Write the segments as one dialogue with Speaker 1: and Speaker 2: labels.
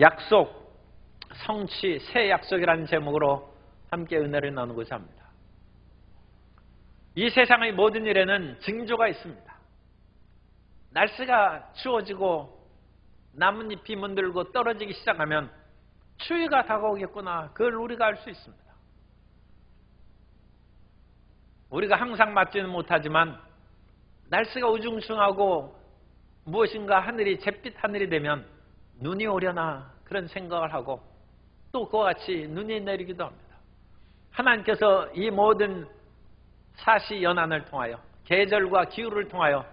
Speaker 1: 약속, 성취, 새 약속이라는 제목으로 함께 은혜를 나누고자 합니다. 이 세상의 모든 일에는 징조가 있습니다. 날씨가 추워지고 나뭇잎이 문들고 떨어지기 시작하면 추위가 다가오겠구나, 그걸 우리가 알 수 있습니다. 우리가 항상 맞지는 못하지만 날씨가 우중충하고 무엇인가 하늘이 잿빛 하늘이 되면 눈이 오려나 그런 생각을 하고 또 그와 같이 눈이 내리기도 합니다. 하나님께서 이 모든 사시연한을 통하여 계절과 기후를 통하여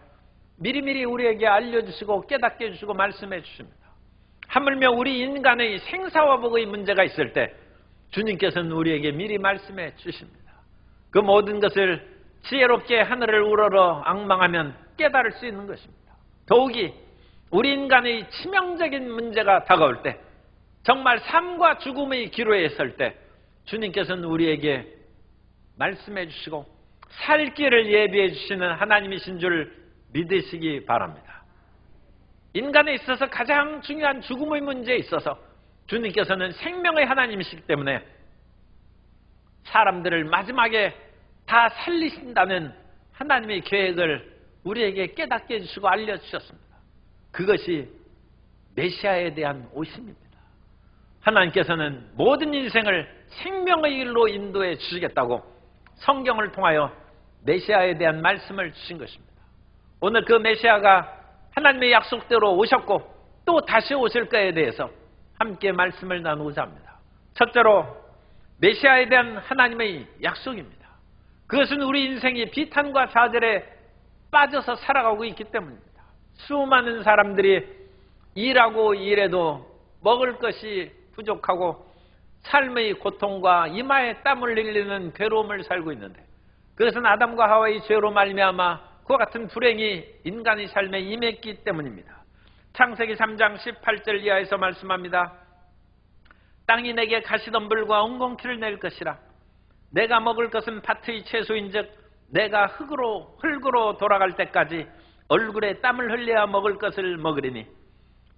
Speaker 1: 미리미리 우리에게 알려주시고 깨닫게 해주시고 말씀해 주십니다. 하물며 우리 인간의 생사화복의 문제가 있을 때 주님께서는 우리에게 미리 말씀해 주십니다. 그 모든 것을 지혜롭게 하늘을 우러러 앙망하면 깨달을 수 있는 것입니다. 더욱이 우리 인간의 치명적인 문제가 다가올 때, 정말 삶과 죽음의 기로에 설 때 주님께서는 우리에게 말씀해 주시고 살 길을 예비해 주시는 하나님이신 줄 믿으시기 바랍니다. 인간에 있어서 가장 중요한 죽음의 문제에 있어서 주님께서는 생명의 하나님이시기 때문에 사람들을 마지막에 다 살리신다는 하나님의 계획을 우리에게 깨닫게 해주시고 알려주셨습니다. 그것이 메시아에 대한 오심입니다. 하나님께서는 모든 인생을 생명의 길로 인도해 주시겠다고 성경을 통하여 메시아에 대한 말씀을 주신 것입니다. 오늘 그 메시아가 하나님의 약속대로 오셨고 또 다시 오실 거에 대해서 함께 말씀을 나누고자 합니다. 첫째로 메시아에 대한 하나님의 약속입니다. 그것은 우리 인생이 비탄과 좌절에 빠져서 살아가고 있기 때문입니다. 수많은 사람들이 일하고 일해도 먹을 것이 부족하고 삶의 고통과 이마에 땀을 흘리는 괴로움을 살고 있는데, 그것은 아담과 하와의 죄로 말미암아 그와 같은 불행이 인간의 삶에 임했기 때문입니다. 창세기 3장 18절 이하에서 말씀합니다. 땅이 내게 가시덤불과 엉겅퀴를 낼 것이라. 내가 먹을 것은 밭의 채소인즉 내가 흙으로 돌아갈 때까지 얼굴에 땀을 흘려야 먹을 것을 먹으리니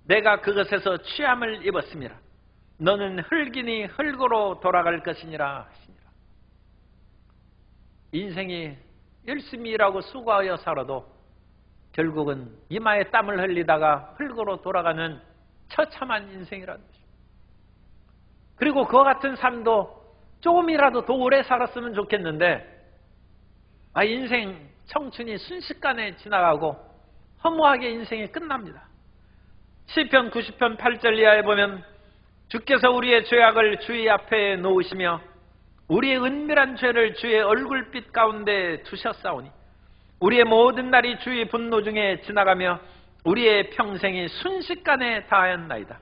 Speaker 1: 내가 그것에서 취함을 입었음이라. 너는 흙이니 흙으로 돌아갈 것이니라 하시니라. 인생이 열심히 일하고 수고하여 살아도 결국은 이마에 땀을 흘리다가 흙으로 돌아가는 처참한 인생이라는 것입니다. 그리고 그와 같은 삶도 조금이라도 더 오래 살았으면 좋겠는데 인생 청춘이 순식간에 지나가고 허무하게 인생이 끝납니다. 시편 90편 8절 이하에 보면 주께서 우리의 죄악을 주의 앞에 놓으시며 우리의 은밀한 죄를 주의 얼굴빛 가운데 두셨사오니 우리의 모든 날이 주의 분노 중에 지나가며 우리의 평생이 순식간에 다하였나이다.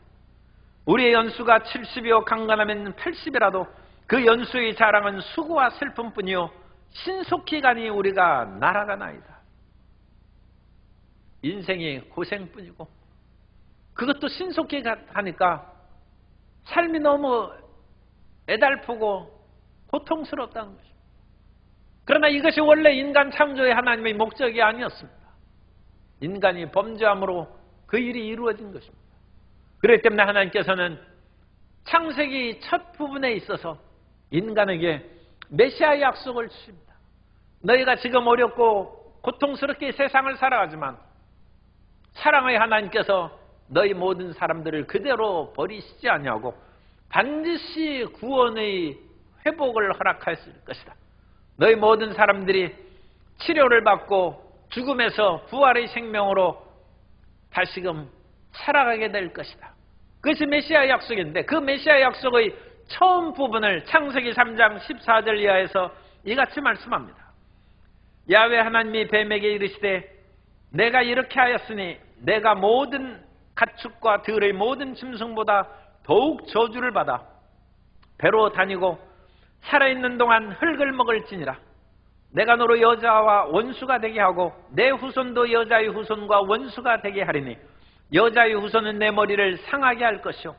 Speaker 1: 우리의 연수가 70이요 강건하면 80이라도 그 연수의 자랑은 수고와 슬픔뿐이요 신속히 가니 우리가 날아가나이다. 인생이 고생뿐이고 그것도 신속히 가니까 삶이 너무 애달프고 고통스럽다는 것입니다. 그러나 이것이 원래 인간 창조의 하나님의 목적이 아니었습니다. 인간이 범죄함으로 그 일이 이루어진 것입니다. 그렇기 때문에 하나님께서는 창세기 첫 부분에 있어서 인간에게 메시아의 약속을 주십니다. 너희가 지금 어렵고 고통스럽게 세상을 살아가지만 사랑의 하나님께서 너희 모든 사람들을 그대로 버리시지 아니하고 반드시 구원의 회복을 허락하실 것이다. 너희 모든 사람들이 치료를 받고 죽음에서 부활의 생명으로 다시금 살아가게 될 것이다. 그것이 메시아의 약속인데 그 메시아의 약속의 처음 부분을 창세기 3장 14절 이하에서 이같이 말씀합니다. 야훼 하나님이 뱀에게 이르시되 내가 이렇게 하였으니 내가 모든 가축과 들의 모든 짐승보다 더욱 저주를 받아 배로 다니고 살아있는 동안 흙을 먹을지니라. 내가 너로 여자와 원수가 되게 하고 내 후손도 여자의 후손과 원수가 되게 하리니 여자의 후손은 내 머리를 상하게 할 것이요.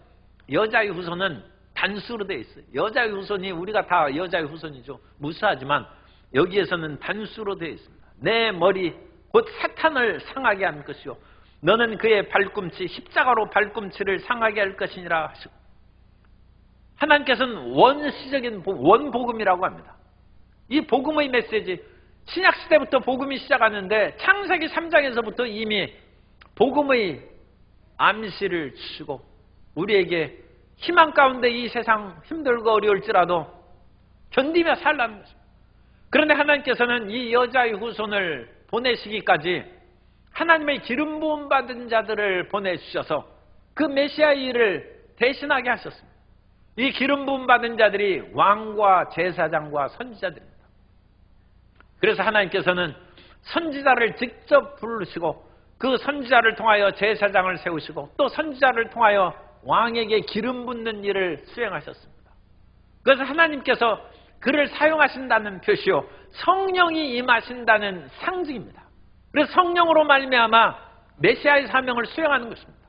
Speaker 1: 여자의 후손은 단수로 되어 있어요. 여자의 후손이 우리가 다 여자의 후손이죠. 무수하지만 여기에서는 단수로 되어 있습니다. 내 머리 곧 사탄을 상하게 한 것이요 너는 그의 발꿈치 십자가로 발꿈치를 상하게 할 것이니라 하시고, 하나님께서는 원시적인 원복음이라고 합니다. 이 복음의 메시지, 신약시대부터 복음이 시작하는데 창세기 3장에서부터 이미 복음의 암시를 주시고 우리에게 희망 가운데 이 세상 힘들고 어려울지라도 견디며 살라는 것입니다. 그런데 하나님께서는 이 여자의 후손을 보내시기까지 하나님의 기름 부음 받은 자들을 보내주셔서 그 메시아의 일을 대신하게 하셨습니다. 이 기름 부음 받은 자들이 왕과 제사장과 선지자들입니다. 그래서 하나님께서는 선지자를 직접 부르시고 그 선지자를 통하여 제사장을 세우시고 또 선지자를 통하여 왕에게 기름 붓는 일을 수행하셨습니다. 그래서 하나님께서 그를 사용하신다는 표시요, 성령이 임하신다는 상징입니다. 그래서 성령으로 말미암아 메시아의 사명을 수행하는 것입니다.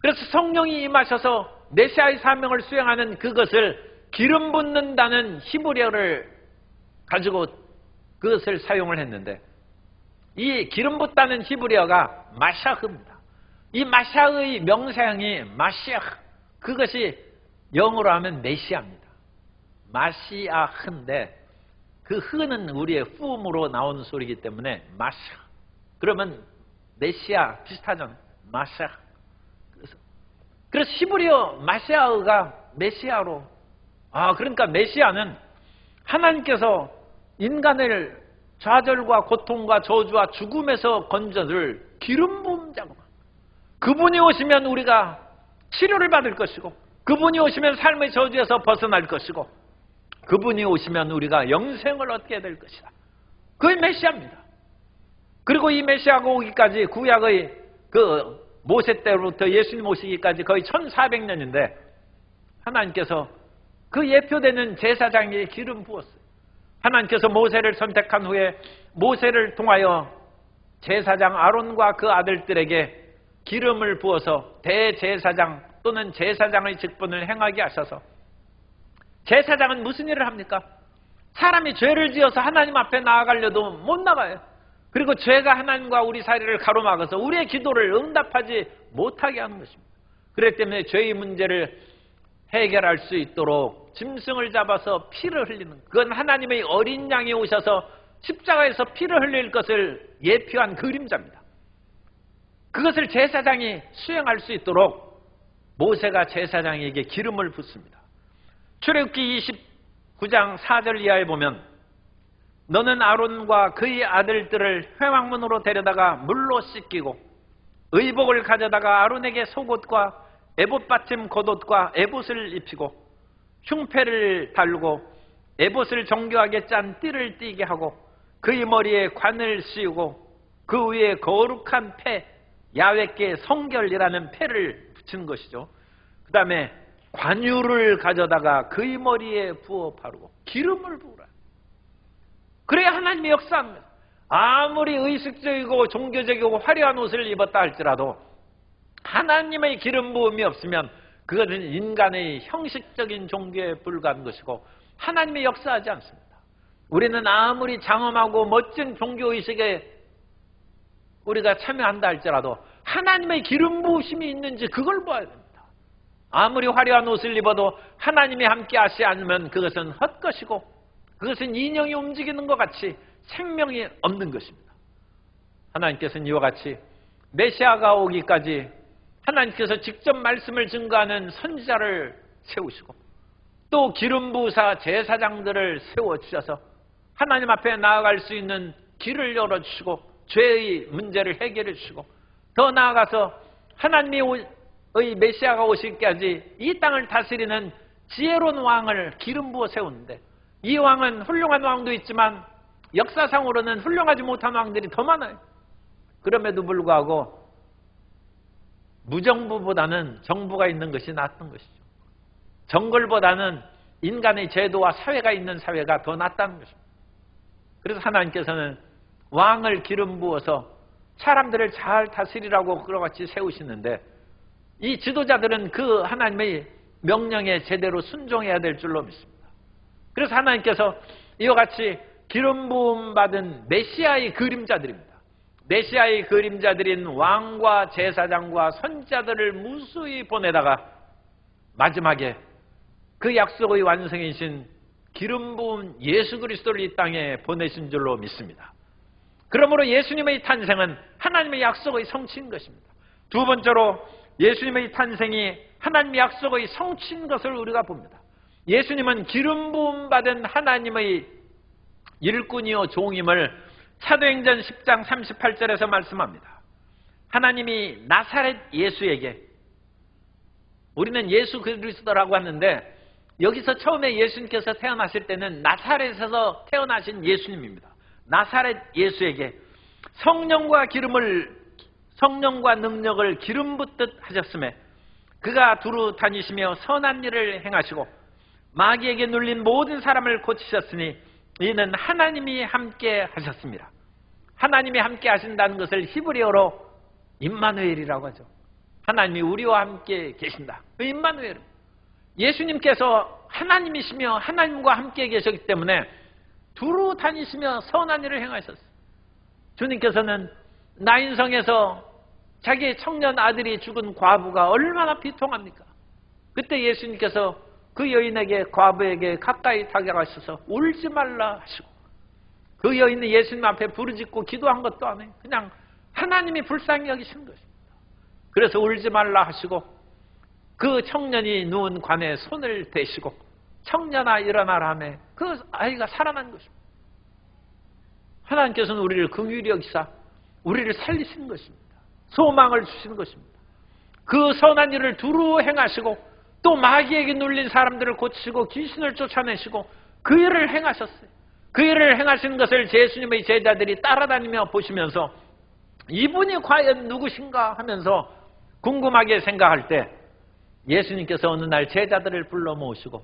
Speaker 1: 그래서 성령이 임하셔서 메시아의 사명을 수행하는 그것을 기름 붓는다는 히브리어를 가지고 그것을 사용을 했는데, 이 기름 붓다는 히브리어가 마샤흐입니다. 이 마샤흐의 명사형이 마시아흐, 그것이 영어로 하면 메시아입니다. 마시아흐인데 그 흐는 우리의 후음으로 나오는 소리이기 때문에 마샤, 그러면 메시아 비슷하잖아요. 마샤. 그래서 히브리어 마시아흐가 메시아로, 그러니까 메시아는 하나님께서 인간을 좌절과 고통과 저주와 죽음에서 건져줄 기름 부음 자고, 그분이 오시면 우리가 치료를 받을 것이고, 그분이 오시면 삶의 저주에서 벗어날 것이고, 그분이 오시면 우리가 영생을 얻게 될 것이다. 그게 메시아입니다. 그리고 이 메시아가 오기까지 구약의 그 모세 때로부터 예수님 오시기까지 거의 1400년인데 하나님께서 그 예표되는 제사장에게 기름 부었어요. 하나님께서 모세를 선택한 후에 모세를 통하여 제사장 아론과 그 아들들에게 기름을 부어서 대제사장 또는 제사장의 직분을 행하게 하셔서, 제사장은 무슨 일을 합니까? 사람이 죄를 지어서 하나님 앞에 나아가려도 못 나가요. 그리고 죄가 하나님과 우리 사이를 가로막아서 우리의 기도를 응답하지 못하게 하는 것입니다. 그렇기 때문에 죄의 문제를 해결할 수 있도록 짐승을 잡아서 피를 흘리는, 그건 하나님의 어린 양이 오셔서 십자가에서 피를 흘릴 것을 예표한 그림자입니다. 그것을 제사장이 수행할 수 있도록 모세가 제사장에게 기름을 붓습니다. 출애굽기 29장 4절 이하에 보면, 너는 아론과 그의 아들들을 회막문으로 데려다가 물로 씻기고 의복을 가져다가 아론에게 속옷과 에봇 받침 겉옷과 에봇을 입히고 흉패를 달고 에봇을 정교하게 짠 띠를 띠게 하고 그의 머리에 관을 씌우고 그 위에 거룩한 패, 야훼께 성결이라는 패를 붙인 것이죠. 그 다음에 관유를 가져다가 그의 머리에 부어 바르고 기름을 부으라. 그래야 하나님의 역사입니다. 아무리 의식적이고 종교적이고 화려한 옷을 입었다 할지라도 하나님의 기름 부음이 없으면 그것은 인간의 형식적인 종교에 불과한 것이고 하나님의 역사하지 않습니다. 우리는 아무리 장엄하고 멋진 종교의식에 우리가 참여한다 할지라도 하나님의 기름 부으심이 있는지 그걸 봐야 됩니다. 아무리 화려한 옷을 입어도 하나님이 함께 하시지 않으면 그것은 헛것이고 그것은 인형이 움직이는 것 같이 생명이 없는 것입니다. 하나님께서는 이와 같이 메시아가 오기까지 하나님께서 직접 말씀을 증거하는 선지자를 세우시고 또 기름 부으사 제사장들을 세워주셔서 하나님 앞에 나아갈 수 있는 길을 열어주시고 죄의 문제를 해결해 주시고 더 나아가서 하나님의 메시아가 오시기까지 이 땅을 다스리는 지혜로운 왕을 기름 부어 세우는데, 이 왕은 훌륭한 왕도 있지만 역사상으로는 훌륭하지 못한 왕들이 더 많아요. 그럼에도 불구하고 무정부보다는 정부가 있는 것이 낫던 것이죠. 정글보다는 인간의 제도와 사회가 있는 사회가 더 낫다는 것입니다. 그래서 하나님께서는 왕을 기름 부어서 사람들을 잘 다스리라고 그같이 세우시는데, 이 지도자들은 그 하나님의 명령에 제대로 순종해야 될 줄로 믿습니다. 그래서 하나님께서 이와 같이 기름 부음 받은 메시아의 그림자들입니다. 메시아의 그림자들인 왕과 제사장과 선지자들을 무수히 보내다가 마지막에 그 약속의 완성이신 기름 부은 예수 그리스도를 이 땅에 보내신 줄로 믿습니다. 그러므로 예수님의 탄생은 하나님의 약속의 성취인 것입니다. 두 번째로 예수님의 탄생이 하나님의 약속의 성취인 것을 우리가 봅니다. 예수님은 기름 부음 받은 하나님의 일꾼이요 종임을 사도행전 10장 38절에서 말씀합니다. 하나님이 나사렛 예수에게, 우리는 예수 그리스도라고 하는데 여기서 처음에 예수님께서 태어나실 때는 나사렛에서 태어나신 예수님입니다. 나사렛 예수에게 성령과 능력을 기름 붓듯 하셨음에 그가 두루 다니시며 선한 일을 행하시고 마귀에게 눌린 모든 사람을 고치셨으니 이는 하나님이 함께 하셨습니다. 하나님이 함께 하신다는 것을 히브리어로 임마누엘이라고 하죠. 하나님이 우리와 함께 계신다. 그 임마누엘. 예수님께서 하나님이시며 하나님과 함께 계셨기 때문에 두루 다니시며 선한 일을 행하셨어요. 주님께서는 나인성에서 자기의 청년 아들이 죽은 과부가 얼마나 비통합니까? 그때 예수님께서 그 여인에게, 과부에게 가까이 다가가셔서 울지 말라 하시고, 그 여인은 예수님 앞에 부르짖고 기도한 것도 안 해요. 그냥 하나님이 불쌍히 여기신 것입니다. 그래서 울지 말라 하시고 그 청년이 누운 관에 손을 대시고 청년아 일어나라 하며 그 아이가 살아난 것입니다. 하나님께서는 우리를 긍휼히 여기사 우리를 살리신 것입니다. 소망을 주시는 것입니다. 그 선한 일을 두루 행하시고 또 마귀에게 눌린 사람들을 고치시고 귀신을 쫓아내시고 그 일을 행하셨어요. 그 일을 행하시는 것을 예수님의 제자들이 따라다니며 보시면서 이분이 과연 누구신가 하면서 궁금하게 생각할 때 예수님께서 어느 날 제자들을 불러 모으시고,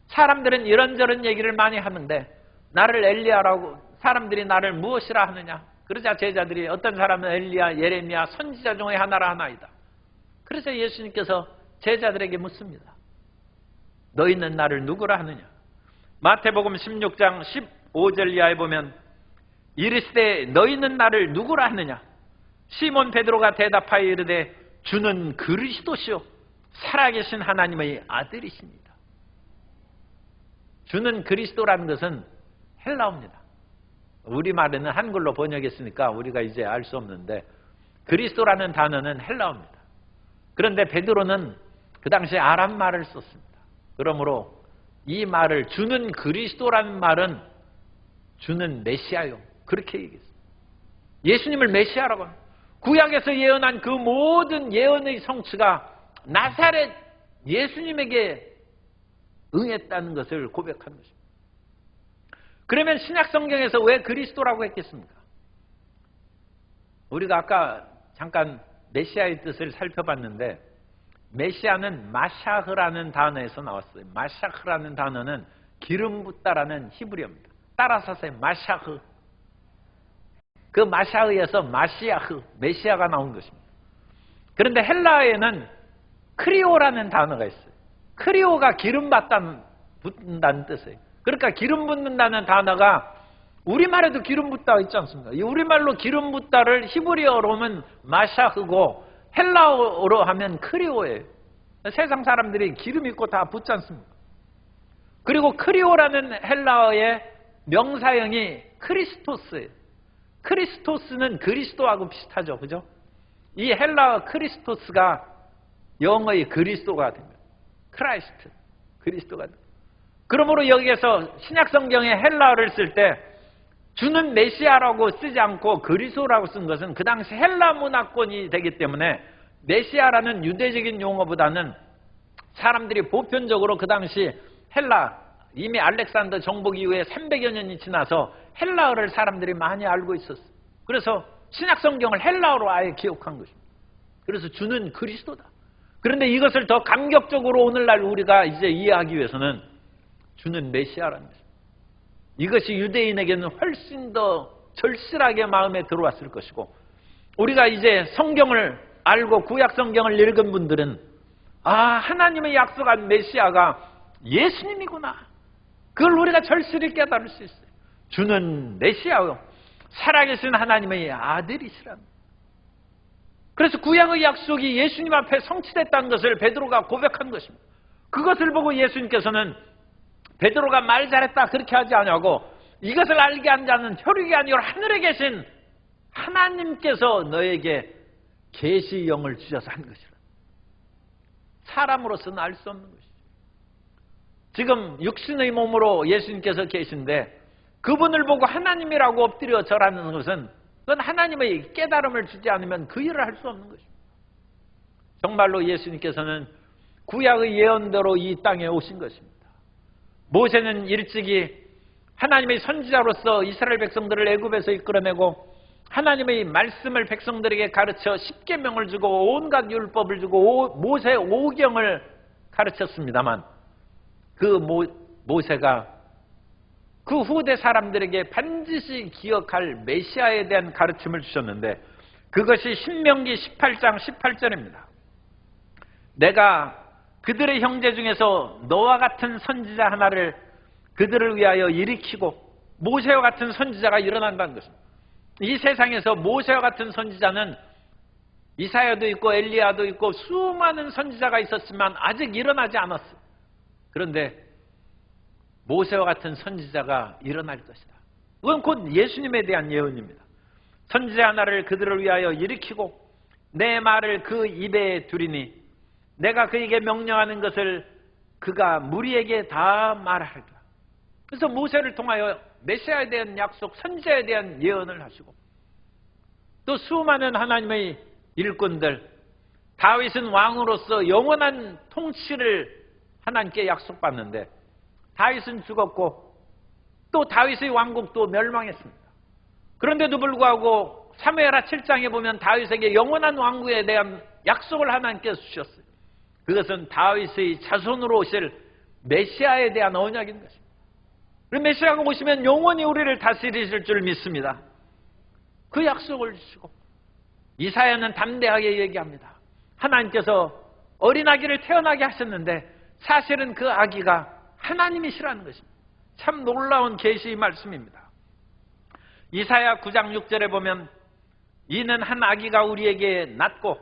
Speaker 1: 사람들은 이런저런 얘기를 많이 하는데 나를 엘리야라고, 사람들이 나를 무엇이라 하느냐? 그러자 제자들이 어떤 사람은 엘리야, 예레미야, 선지자 중에 하나라 하나이다. 그래서 예수님께서 제자들에게 묻습니다. 너희는 나를 누구라 하느냐? 마태복음 16장 15절 이하에 보면 이르시되 너희는 나를 누구라 하느냐? 시몬 베드로가 대답하여 이르되 주는 그리스도시요 살아계신 하나님의 아들이십니다. 주는 그리스도라는 것은 헬라어입니다. 우리말에는 한글로 번역했으니까 우리가 이제 알 수 없는데 그리스도라는 단어는 헬라어입니다. 그런데 베드로는 그 당시에 아람말을 썼습니다. 그러므로 이 말을, 주는 그리스도라는 말은 주는 메시아요, 그렇게 얘기했어요. 예수님을 메시아라고 합니다. 구약에서 예언한 그 모든 예언의 성취가 나사렛 예수님에게 응했다는 것을 고백한 것입니다. 그러면 신약 성경에서 왜 그리스도라고 했겠습니까? 우리가 아까 잠깐 메시아의 뜻을 살펴봤는데 메시아는 마샤흐라는 단어에서 나왔어요. 마샤흐라는 단어는 기름 붓다라는 히브리어입니다. 따라서 마샤흐. 그 마샤흐에서 마시아흐, 메시아가 나온 것입니다. 그런데 헬라어에는 크리오라는 단어가 있어요. 크리오가 기름 붓는다는 뜻이에요. 그러니까 기름 붓는다는 단어가 우리말에도 기름 붓다가 있지 않습니까? 이 우리말로 기름 붓다를 히브리어로 하면 마샤흐고 헬라어로 하면 크리오예요. 세상 사람들이 기름 있고 다 붓지 않습니까? 그리고 크리오라는 헬라어의 명사형이 크리스토스예요. 크리스토스는 그리스도하고 비슷하죠. 그죠? 이 헬라어 크리스토스가 영어의 그리스도가 됩니다. 크라이스트, 그리스도가 됩니다. 그러므로 여기에서 신약성경에 헬라어를 쓸 때 주는 메시아라고 쓰지 않고 그리스도라고 쓴 것은 그 당시 헬라 문화권이 되기 때문에 메시아라는 유대적인 용어보다는 사람들이 보편적으로 그 당시 헬라, 이미 알렉산더 정복 이후에 300여 년이 지나서 헬라어를 사람들이 많이 알고 있었어요. 그래서 신약성경을 헬라어로 아예 기억한 것입니다. 그래서 주는 그리스도다. 그런데 이것을 더 감격적으로 오늘날 우리가 이제 이해하기 위해서는 주는 메시아라는 것입니다. 이것이 유대인에게는 훨씬 더 절실하게 마음에 들어왔을 것이고, 우리가 이제 성경을 알고 구약 성경을 읽은 분들은 하나님의 약속한 메시아가 예수님이구나, 그걸 우리가 절실히 깨달을 수 있어요. 주는 메시아요 살아계신 하나님의 아들이시랍니다. 그래서 구약의 약속이 예수님 앞에 성취됐다는 것을 베드로가 고백한 것입니다. 그것을 보고 예수님께서는 베드로가 말 잘했다 그렇게 하지 아니하고 이것을 알게 한 자는 혈육이 아니라 하늘에 계신 하나님께서 너에게 계시의 영을 주셔서 한 것이라. 사람으로서는 알 수 없는 것이죠. 지금 육신의 몸으로 예수님께서 계신데 그분을 보고 하나님이라고 엎드려 절하는 것은 그건 하나님의 깨달음을 주지 않으면 그 일을 할 수 없는 것입니다. 정말로 예수님께서는 구약의 예언대로 이 땅에 오신 것입니다. 모세는 일찍이 하나님의 선지자로서 이스라엘 백성들을 애굽에서 이끌어내고 하나님의 말씀을 백성들에게 가르쳐 십계명을 주고 온갖 율법을 주고 모세 오경을 가르쳤습니다만 그 모세가 그 후대 사람들에게 반드시 기억할 메시아에 대한 가르침을 주셨는데 그것이 신명기 18장 18절입니다. 내가 그들의 형제 중에서 너와 같은 선지자 하나를 그들을 위하여 일으키고 모세와 같은 선지자가 일어난다는 것입니다. 이 세상에서 모세와 같은 선지자는 이사야도 있고 엘리야도 있고 수많은 선지자가 있었지만 아직 일어나지 않았어요. 그런데 모세와 같은 선지자가 일어날 것이다. 그건 곧 예수님에 대한 예언입니다. 선지자 하나를 그들을 위하여 일으키고 내 말을 그 입에 두리니 내가 그에게 명령하는 것을 그가 무리에게 다 말하리라. 그래서 모세를 통하여 메시아에 대한 약속, 선지자에 대한 예언을 하시고 또 수많은 하나님의 일꾼들, 다윗은 왕으로서 영원한 통치를 하나님께 약속받는데 다윗은 죽었고 또 다윗의 왕국도 멸망했습니다. 그런데도 불구하고 사무엘하 7장에 보면 다윗에게 영원한 왕국에 대한 약속을 하나님께서 주셨어요. 그것은 다윗의 자손으로 오실 메시아에 대한 언약인 것입니다. 메시아가 오시면 영원히 우리를 다스리실 줄 믿습니다. 그 약속을 주시고 이사야는 담대하게 얘기합니다. 하나님께서 어린아기를 태어나게 하셨는데 사실은 그 아기가 하나님이시라는 것입니다. 참 놀라운 계시의 말씀입니다. 이사야 9장 6절에 보면 이는 한 아기가 우리에게 낳고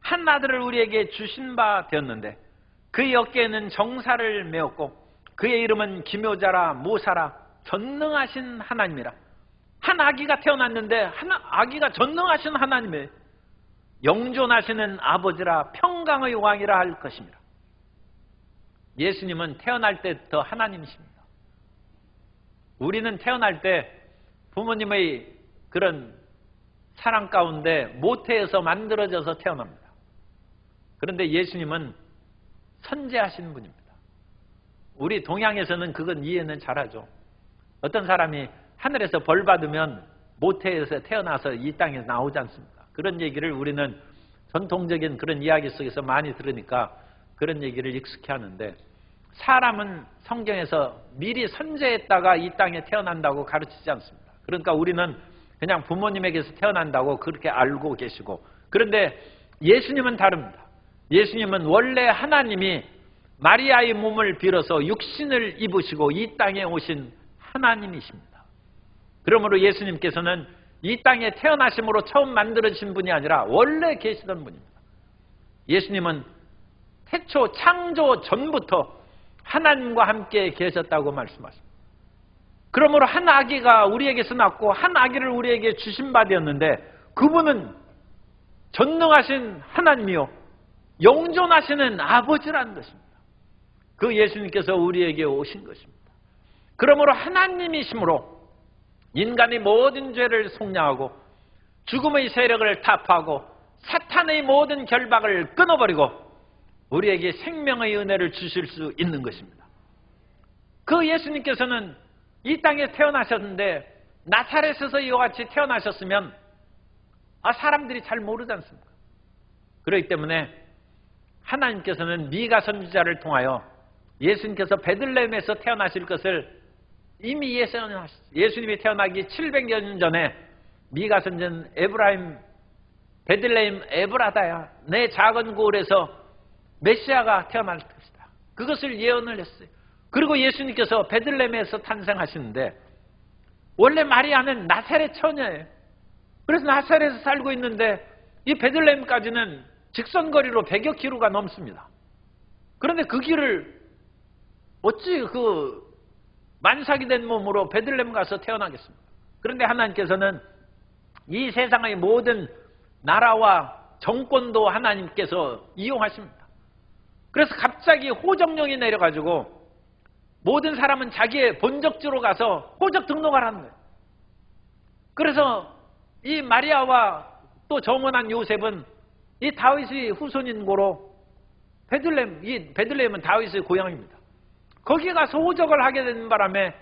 Speaker 1: 한 아들을 우리에게 주신 바 되었는데 그의 어깨에는 정사를 메었고 그의 이름은 기묘자라 모사라 전능하신 하나님이라. 한 아기가 태어났는데 아기가 전능하신 하나님이에요. 영존하시는 아버지라 평강의 왕이라 할 것입니다. 예수님은 태어날 때부터 하나님이십니다. 우리는 태어날 때 부모님의 그런 사랑 가운데 모태에서 만들어져서 태어납니다. 그런데 예수님은 선재하신 분입니다. 우리 동양에서는 그건 이해는 잘하죠. 어떤 사람이 하늘에서 벌 받으면 모태에서 태어나서 이 땅에 나오지 않습니까? 그런 얘기를 우리는 전통적인 그런 이야기 속에서 많이 들으니까 그런 얘기를 익숙해 하는데 사람은 성경에서 미리 선재했다가 이 땅에 태어난다고 가르치지 않습니다. 그러니까 우리는 그냥 부모님에게서 태어난다고 그렇게 알고 계시고 그런데 예수님은 다릅니다. 예수님은 원래 하나님이 마리아의 몸을 빌어서 육신을 입으시고 이 땅에 오신 하나님이십니다. 그러므로 예수님께서는 이 땅에 태어나심으로 처음 만들어진 분이 아니라 원래 계시던 분입니다. 예수님은 태초 창조 전부터 하나님과 함께 계셨다고 말씀하십니다. 그러므로 한 아기가 우리에게서 낳고 한 아기를 우리에게 주신 바 되었는데 그분은 전능하신 하나님이요 영존하시는 아버지라는 것입니다. 그 예수님께서 우리에게 오신 것입니다. 그러므로 하나님이심으로 인간의 모든 죄를 속량하고 죽음의 세력을 타파하고 사탄의 모든 결박을 끊어버리고 우리에게 생명의 은혜를 주실 수 있는 것입니다. 그 예수님께서는 이 땅에 태어나셨는데 나사렛에서 이와 같이 태어나셨으면 사람들이 잘 모르지 않습니까? 그렇기 때문에 하나님께서는 미가 선지자를 통하여 예수님께서 베들레헴에서 태어나실 것을 이미 예언하셨어요. 예수님이 태어나기 700여 년 전에 미가 선지자는 베들레헴 에브라다야 내 작은 고을에서 메시아가 태어날 것이다. 그것을 예언을 했어요. 그리고 예수님께서 베들레헴에서 탄생하시는데 원래 마리아는 나사렛 처녀예요. 그래서 나사렛에서 살고 있는데 이 베들레헴까지는 직선거리로 100여 킬로가 넘습니다. 그런데 그 길을 어찌 그 만삭이 된 몸으로 베들레헴 가서 태어나겠습니까? 그런데 하나님께서는 이 세상의 모든 나라와 정권도 하나님께서 이용하십니다. 그래서 갑자기 호적령이 내려가지고 모든 사람은 자기의 본적지로 가서 호적 등록을 하는 거예요. 그래서 이 마리아와 또 정원한 요셉은 이 다윗의 후손인 고로 이 베들레헴은 다윗의 고향입니다. 거기 가서 호적을 하게 된 바람에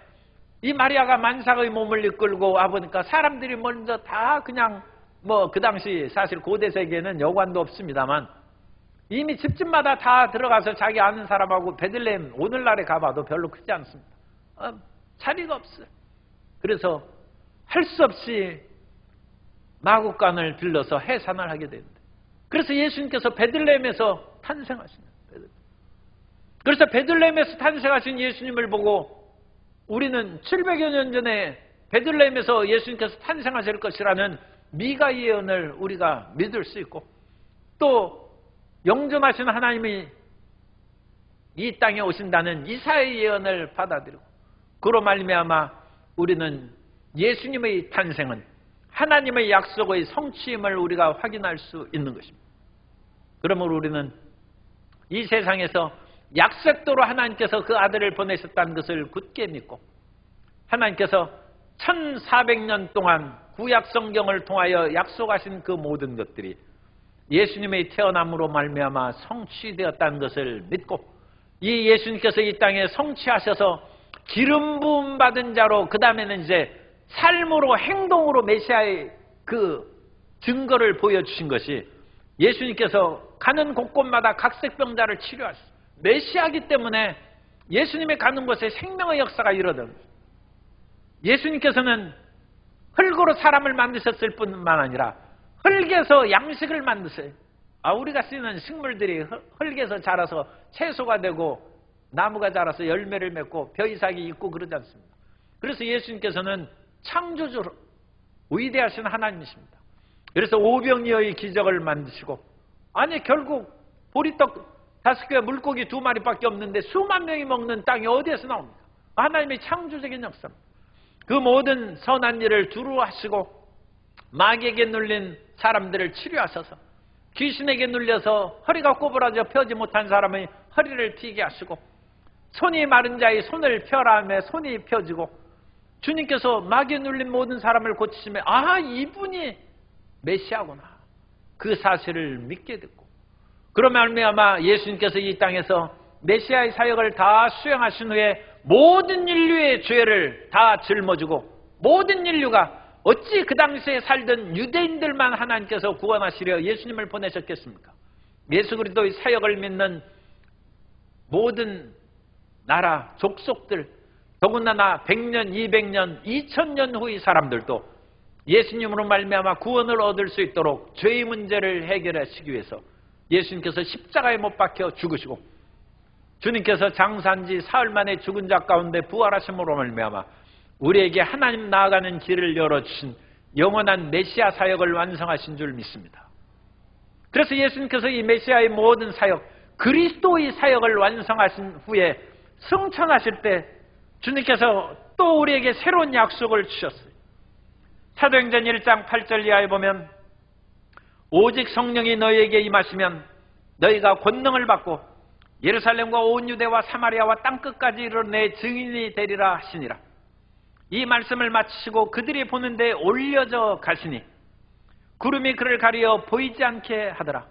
Speaker 1: 이 마리아가 만삭의 몸을 이끌고 와보니까 사람들이 먼저 다 그냥 그 당시 사실 고대 세계에는 여관도 없습니다만 이미 집집마다 다 들어가서 자기 아는 사람하고 베들레헴 오늘날에 가봐도 별로 크지 않습니다. 자리가 없어요. 그래서 할 수 없이 마구간을 빌려서 해산을 하게 되는데, 그래서 예수님께서 베들레헴에서 탄생하시는 거예요. 그래서 베들레헴에서 탄생하신 예수님을 보고 우리는 700여 년 전에 베들레헴에서 예수님께서 탄생하실 것이라는 미가 예언을 우리가 믿을 수 있고, 또 영존하신 하나님이 이 땅에 오신다는 이사야의 예언을 받아들이고, 그로 말미암아 우리는 예수님의 탄생은 하나님의 약속의 성취임을 우리가 확인할 수 있는 것입니다. 그러므로 우리는 이 세상에서 약속대로 하나님께서 그 아들을 보내셨다는 것을 굳게 믿고, 하나님께서 1400년 동안 구약 성경을 통하여 약속하신 그 모든 것들이 예수님의 태어남으로 말미암아 성취되었다는 것을 믿고, 이 예수님께서 이 땅에 성취하셔서 기름 부음 받은 자로 그 다음에는 이제 삶으로 행동으로 메시아의 그 증거를 보여주신 것이, 예수님께서 가는 곳곳마다 각색병자를 치료하셨어요. 메시아이기 때문에 예수님이 가는 곳에 생명의 역사가 일어나는 거예요. 예수님께서는 흙으로 사람을 만드셨을 뿐만 아니라 흙에서 양식을 만드세요. 우리가 쓰는 식물들이 흙에서 자라서 채소가 되고 나무가 자라서 열매를 맺고 벼이삭이 있고 그러지 않습니다. 그래서 예수님께서는 창조주로 위대하신 하나님이십니다. 그래서 오병이어의 기적을 만드시고, 아니 결국 보리떡 5개 물고기 2마리밖에 없는데 수만 명이 먹는 땅이 어디에서 나옵니까? 하나님의 창조적인 역사입니다. 그 모든 선한 일을 두루 하시고, 마귀에게 눌린 사람들을 치료하셔서, 귀신에게 눌려서 허리가 꼬부라져 펴지 못한 사람의 허리를 피게 하시고, 손이 마른 자의 손을 펴라 하며 손이 펴지고, 주님께서 마귀에 눌린 모든 사람을 고치시며 이분이 메시아구나, 그 사실을 믿게 됐고, 그러 말미암아 예수님께서 이 땅에서 메시아의 사역을 다 수행하신 후에 모든 인류의 죄를 다 짊어지고, 모든 인류가 어찌 그 당시에 살던 유대인들만 하나님께서 구원하시려 예수님을 보내셨겠습니까? 예수 그리스도의 사역을 믿는 모든 나라, 족속들, 더군다나 100년, 200년, 2000년 후의 사람들도 예수님으로 말미암아 구원을 얻을 수 있도록 죄의 문제를 해결하시기 위해서 예수님께서 십자가에 못 박혀 죽으시고, 주님께서 장사한 지 사흘 만에 죽은 자 가운데 부활하심으로 말미암아 우리에게 하나님 나아가는 길을 열어주신 영원한 메시아 사역을 완성하신 줄 믿습니다. 그래서 예수님께서 이 메시아의 모든 사역, 그리스도의 사역을 완성하신 후에 승천하실 때 주님께서 또 우리에게 새로운 약속을 주셨어요. 사도행전 1장 8절 이하에 보면, 오직 성령이 너희에게 임하시면 너희가 권능을 받고 예루살렘과 온 유대와 사마리아와 땅끝까지 이르러 내 증인이 되리라 하시니라. 이 말씀을 마치시고 그들이 보는 데 올려져 가시니 구름이 그를 가리어 보이지 않게 하더라.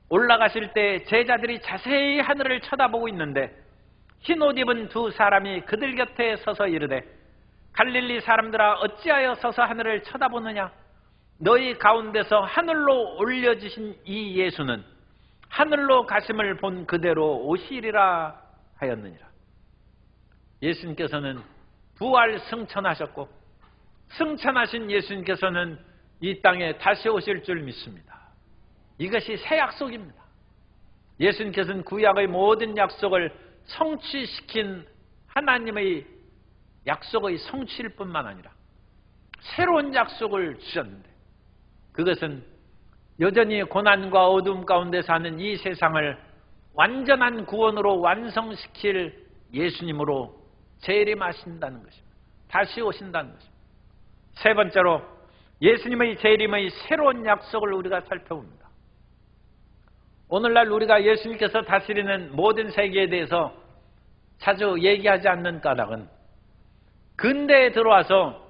Speaker 1: 올라가실 때 제자들이 자세히 하늘을 쳐다보고 있는데 흰 옷 입은 2 사람이 그들 곁에 서서 이르되, 갈릴리 사람들아 어찌하여 서서 하늘을 쳐다보느냐? 너희 가운데서 하늘로 올려지신 이 예수는 하늘로 가심을 본 그대로 오시리라 하였느니라. 예수님께서는 부활 승천하셨고, 승천하신 예수님께서는 이 땅에 다시 오실 줄 믿습니다. 이것이 새 약속입니다. 예수님께서는 구약의 모든 약속을 성취시킨 하나님의 약속의 성취일 뿐만 아니라 새로운 약속을 주셨는데 그것은 여전히 고난과 어둠 가운데 사는 이 세상을 완전한 구원으로 완성시킬 예수님으로 재림하신다는 것입니다. 다시 오신다는 것입니다. 세 번째로 예수님의 재림의 새로운 약속을 우리가 살펴봅니다. 오늘날 우리가 예수님께서 다스리는 모든 세계에 대해서 자주 얘기하지 않는 까닭은 근대에 들어와서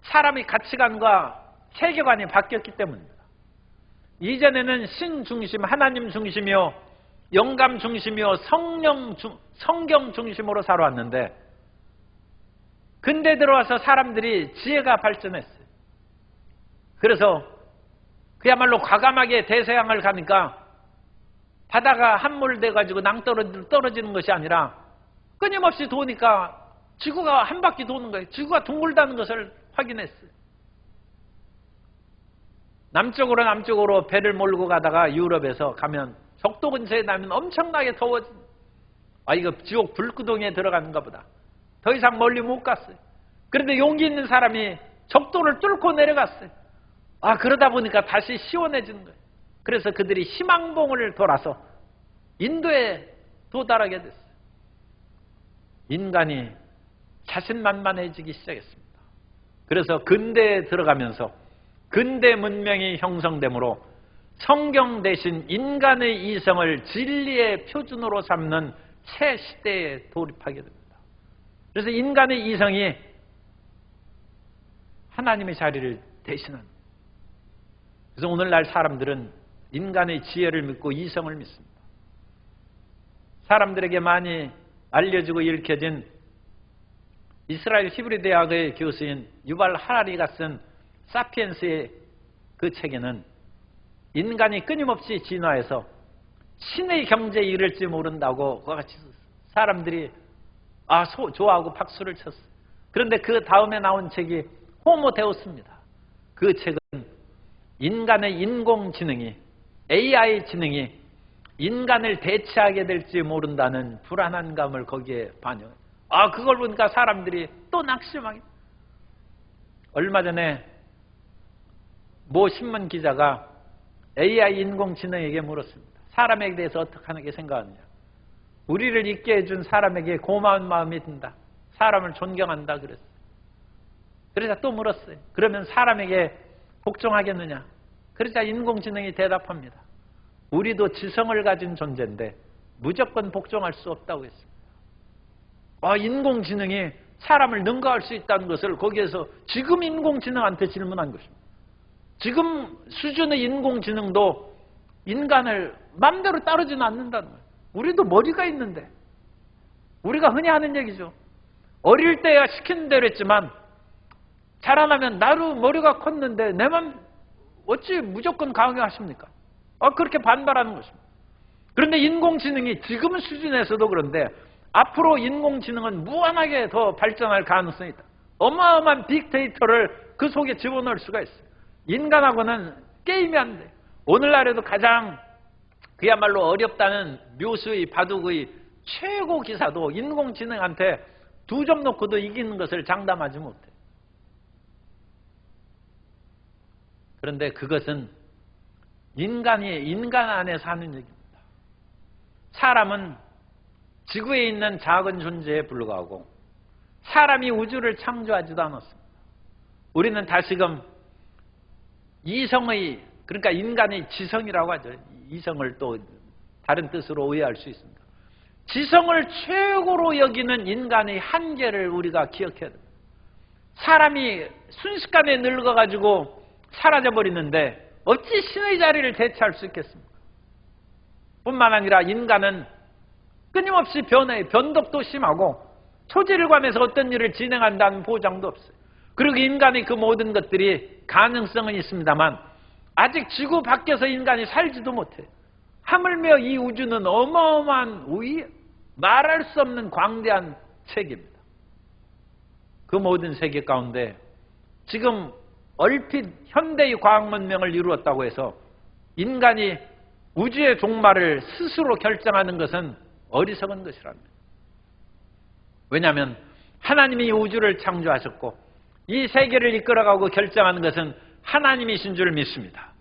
Speaker 1: 사람의 가치관과 세계관이 바뀌었기 때문입니다. 이전에는 신 중심, 하나님 중심이요, 영감 중심이요, 성경 중심으로 살아왔는데 근대에 들어와서 사람들이 지혜가 발전했어요. 그래서 그야말로 과감하게 대서양을 가니까 바다가 함몰돼가지고 낭떠러지로 떨어지는 것이 아니라 끊임없이 도니까 지구가 한 바퀴 도는 거예요. 지구가 둥글다는 것을 확인했어요. 남쪽으로 배를 몰고 가다가 유럽에서 가면 적도 근처에 나면 엄청나게 더워진, 이거 지옥 불구덩이에 들어가는가 보다. 더 이상 멀리 못 갔어요. 그런데 용기 있는 사람이 적도를 뚫고 내려갔어요. 그러다 보니까 다시 시원해지는 거예요. 그래서 그들이 희망봉을 돌아서 인도에 도달하게 됐어요. 인간이 자신만만해지기 시작했습니다. 그래서 근대에 들어가면서 근대 문명이 형성되므로 성경 대신 인간의 이성을 진리의 표준으로 삼는 새 시대에 돌입하게 됩니다. 그래서 인간의 이성이 하나님의 자리를 대신하는 거예요. 그래서 오늘날 사람들은 인간의 지혜를 믿고 이성을 믿습니다. 사람들에게 많이 알려지고 읽혀진 이스라엘 히브리 대학의 교수인 유발 하라리가 쓴 사피엔스의 그 책에는 인간이 끊임없이 진화해서 신의 경제에 이를지 모른다고 그와 같이 사람들이 좋아하고 박수를 쳤어요. 그런데 그 다음에 나온 책이 호모 데우스입니다. 그 책은 인간의 인공지능이, AI 지능이 인간을 대체하게 될지 모른다는 불안한 감을 거기에 반영해요. 그걸 보니까 사람들이 또 낙심하게. 얼마 전에 모 신문 기자가 AI 인공지능에게 물었습니다. 사람에 대해서 어떻게 생각하느냐. 우리를 있게 해준 사람에게 고마운 마음이 든다. 사람을 존경한다 그랬어요. 그러자 또 물었어요. 그러면 사람에게 복종하겠느냐. 그러자 인공지능이 대답합니다. 우리도 지성을 가진 존재인데 무조건 복종할 수 없다고 했습니다. 인공지능이 사람을 능가할 수 있다는 것을 거기에서 지금 인공지능한테 질문한 것입니다. 지금 수준의 인공지능도 인간을 마음대로 따르지는 않는다는 거예요. 우리도 머리가 있는데, 우리가 흔히 하는 얘기죠. 어릴 때야 시키는 대로 했지만 자라나면 나로 머리가 컸는데 내 맘 어찌 무조건 강요하십니까? 그렇게 반발하는 것입니다. 그런데 인공지능이 지금 수준에서도 그런데 앞으로 인공지능은 무한하게 더 발전할 가능성이 있다. 어마어마한 빅데이터를 그 속에 집어넣을 수가 있어요. 인간하고는 게임이 안 돼. 오늘날에도 가장 그야말로 어렵다는 묘수의 바둑의 최고 기사도 인공지능한테 2점 놓고도 이기는 것을 장담하지 못해. 그런데 그것은 인간 안에서 하는 얘기입니다. 사람은 지구에 있는 작은 존재에 불과하고 사람이 우주를 창조하지도 않았습니다. 우리는 다시금 이성의, 그러니까 인간의 지성이라고 하죠. 이성을 또 다른 뜻으로 오해할 수 있습니다. 지성을 최고로 여기는 인간의 한계를 우리가 기억해야 됩니다. 사람이 순식간에 늙어가지고 사라져버리는데 어찌 신의 자리를 대체할 수 있겠습니까? 뿐만 아니라 인간은 끊임없이 변해, 변덕도 심하고 초질관에서 어떤 일을 진행한다는 보장도 없어요. 그리고 인간의 그 모든 것들이 가능성은 있습니다만 아직 지구 밖에서 인간이 살지도 못해요. 하물며 이 우주는 어마어마한 말할 수 없는 광대한 세계입니다. 그 모든 세계 가운데 지금 얼핏 현대의 과학 문명을 이루었다고 해서 인간이 우주의 종말을 스스로 결정하는 것은 어리석은 것이랍니다. 왜냐하면 하나님이 우주를 창조하셨고 이 세계를 이끌어가고 결정하는 것은 하나님이신 줄 믿습니다.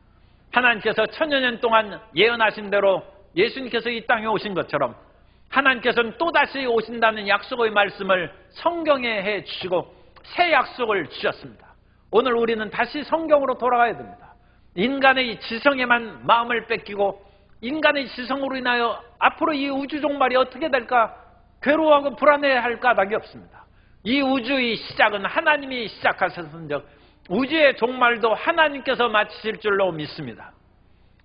Speaker 1: 하나님께서 천여년 동안 예언하신 대로 예수님께서 이 땅에 오신 것처럼 하나님께서는 또다시 오신다는 약속의 말씀을 성경에 해주시고 새 약속을 주셨습니다. 오늘 우리는 다시 성경으로 돌아가야 됩니다. 인간의 지성에만 마음을 뺏기고 인간의 지성으로 인하여 앞으로 이 우주 종말이 어떻게 될까 괴로워하고 불안해할 까닭이 없습니다. 이 우주의 시작은 하나님이 시작하셨은즉 우주의 종말도 하나님께서 마치실 줄로 믿습니다.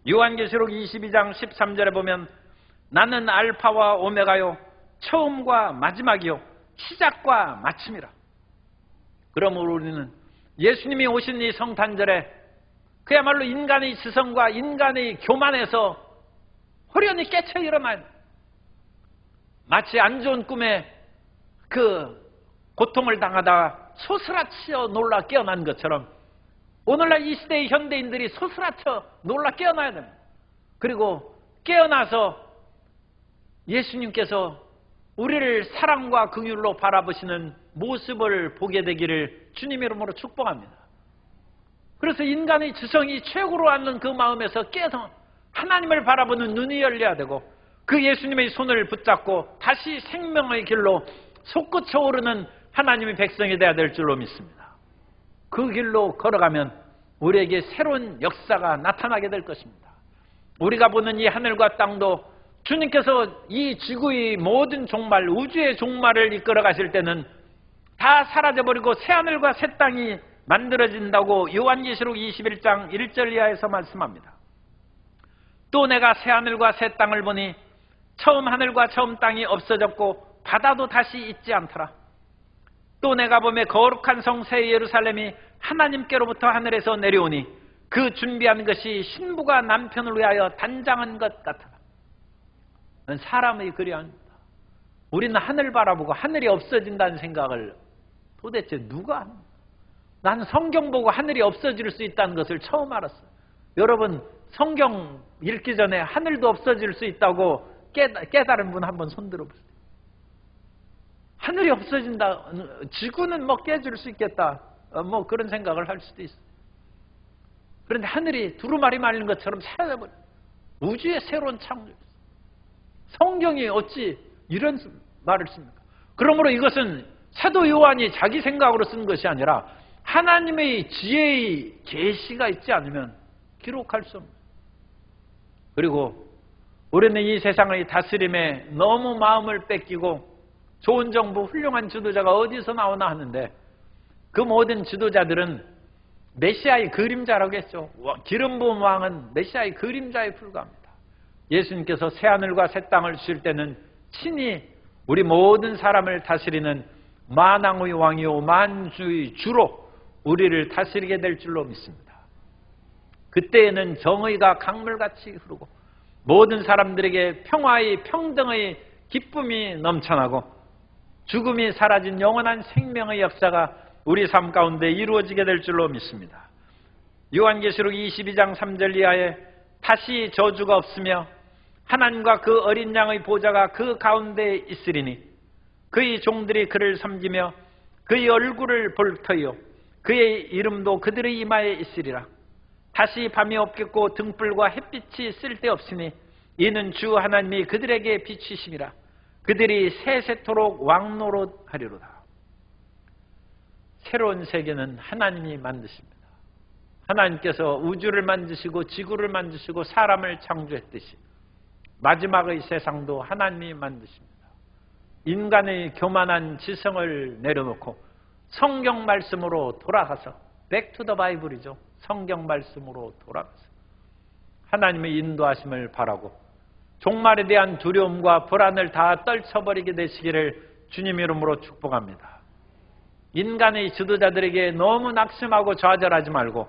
Speaker 1: 요한계시록 22장 13절에 보면 나는 알파와 오메가요 처음과 마지막이요 시작과 마침이라. 그러므로 우리는 예수님이 오신 이 성탄절에 그야말로 인간의 지성과 인간의 교만에서 호련히 깨쳐 일어나야 돼. 마치 안 좋은 꿈에 그 고통을 당하다가 소스라쳐 놀라 깨어난 것처럼 오늘날 이 시대의 현대인들이 소스라쳐 놀라 깨어나야 됩니다. 그리고 깨어나서 예수님께서 우리를 사랑과 긍휼로 바라보시는 모습을 보게 되기를 주님의 이름으로 축복합니다. 그래서 인간의 지성이 최고로 앉는 그 마음에서 깨서 하나님을 바라보는 눈이 열려야 되고 그 예수님의 손을 붙잡고 다시 생명의 길로 솟구쳐 오르는 하나님의 백성이 되어야 될 줄로 믿습니다. 그 길로 걸어가면 우리에게 새로운 역사가 나타나게 될 것입니다. 우리가 보는 이 하늘과 땅도 주님께서 이 지구의 모든 종말, 우주의 종말을 이끌어 가실 때는 다 사라져버리고 새하늘과 새 땅이 만들어진다고 요한계시록 21장 1절 이하에서 말씀합니다. 또 내가 새하늘과 새 땅을 보니 처음 하늘과 처음 땅이 없어졌고 바다도 다시 있지 않더라. 또 내가 보매 거룩한 성 새 예루살렘이 하나님께로부터 하늘에서 내려오니 그 준비한 것이 신부가 남편을 위하여 단장한 것 같더라. 사람의 글이 아닙니다. 우리는 하늘 바라보고 하늘이 없어진다는 생각을 도대체 누가 합니까? 나는 성경 보고 하늘이 없어질 수 있다는 것을 처음 알았어요. 여러분 성경 읽기 전에 하늘도 없어질 수 있다고 깨달은 분 한번 손 들어보세요. 하늘이 없어진다, 지구는 뭐 깨질 수 있겠다, 뭐 그런 생각을 할 수도 있어요. 그런데 하늘이 두루마리 말린 것처럼 사라져버려요. 우주의 새로운 창조. 성경이 어찌 이런 말을 씁니까? 그러므로 이것은 사도 요한이 자기 생각으로 쓴 것이 아니라 하나님의 지혜의 계시가 있지 않으면 기록할 수 없는. 그리고 우리는 이 세상의 다스림에 너무 마음을 뺏기고 좋은 정부, 훌륭한 지도자가 어디서 나오나 하는데 그 모든 지도자들은 메시아의 그림자라고 했죠. 기름 부은 왕은 메시아의 그림자에 불과합니다. 예수님께서 새하늘과 새 땅을 주실 때는 친히 우리 모든 사람을 다스리는 만왕의 왕이요 만주의 주로 우리를 다스리게 될 줄로 믿습니다. 그때에는 정의가 강물같이 흐르고 모든 사람들에게 평화의 평등의 기쁨이 넘쳐나고 죽음이 사라진 영원한 생명의 역사가 우리 삶 가운데 이루어지게 될 줄로 믿습니다. 요한계시록 22장 3절 이하에 다시 저주가 없으며 하나님과 그 어린 양의 보좌가 그 가운데에 있으리니 그의 종들이 그를 섬기며 그의 얼굴을 볼 터이요 그의 이름도 그들의 이마에 있으리라. 다시 밤이 없겠고 등불과 햇빛이 쓸데없으니 이는 주 하나님이 그들에게 비치심이라. 그들이 세세토록 왕노릇하리로다. 새로운 세계는 하나님이 만드십니다. 하나님께서 우주를 만드시고 지구를 만드시고 사람을 창조했듯이 마지막의 세상도 하나님이 만드십니다. 인간의 교만한 지성을 내려놓고 성경 말씀으로 돌아가서 Back to the Bible이죠. 성경 말씀으로 돌아가서 하나님의 인도하심을 바라고 종말에 대한 두려움과 불안을 다 떨쳐버리게 되시기를 주님 이름으로 축복합니다. 인간의 지도자들에게 너무 낙심하고 좌절하지 말고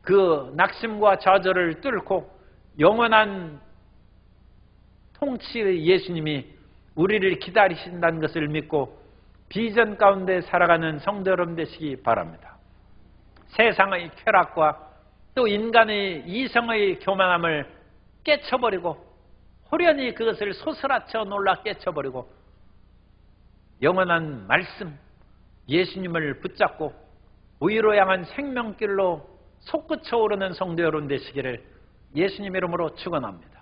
Speaker 1: 그 낙심과 좌절을 뚫고 영원한 통치의 예수님이 우리를 기다리신다는 것을 믿고 비전 가운데 살아가는 성도 여러분 되시기 바랍니다. 세상의 쾌락과 또 인간의 이성의 교만함을 깨쳐버리고 호련히 그것을 소스라쳐 놀라 깨쳐버리고 영원한 말씀 예수님을 붙잡고 부위로 향한 생명길로 솟구쳐 오르는 성도 여러분 되시기를 예수님 이름으로 축원합니다.